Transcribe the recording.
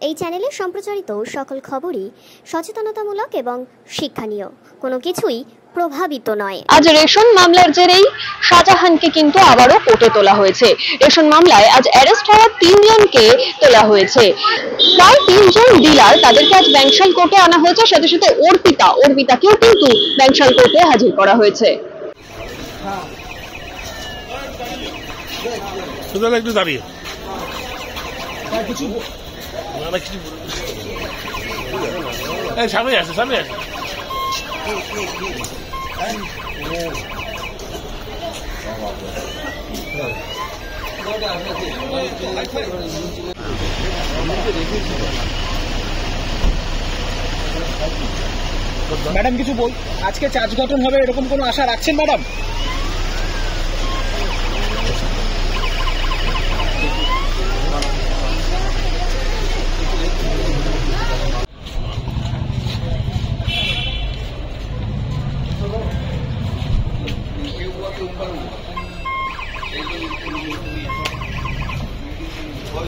এই চ্যানেলে সম্প্রচারিত সকল খবরই সচেতনতামূলক এবং শিক্ষণীয়, কোনো কিছুই প্রভাবিত নয়। আজ রেশন মামলার জেরেই শাহজাহানকে কিন্তু আবারও কোর্টে তোলা হয়েছে। রেশন মামলায় আজ অ্যারেস্ট হওয়া 3 জনকে তোলা হয়েছে। প্রায় 3 জন ডিলার, তাদেরকে আজ ব্যাংশাল কোর্টে আনা হয়েছে। সাথে সাথে অর্পিতাকেও কিন্তু ব্যাংশাল কোর্টে হাজির করা হয়েছে। একটু দাঁড়িয়ে সামনে আছে ম্যাডাম কিছু বল, আজকে চার্জ গঠন হবে এরকম কোনো আশা রাখছেন ম্যাডাম?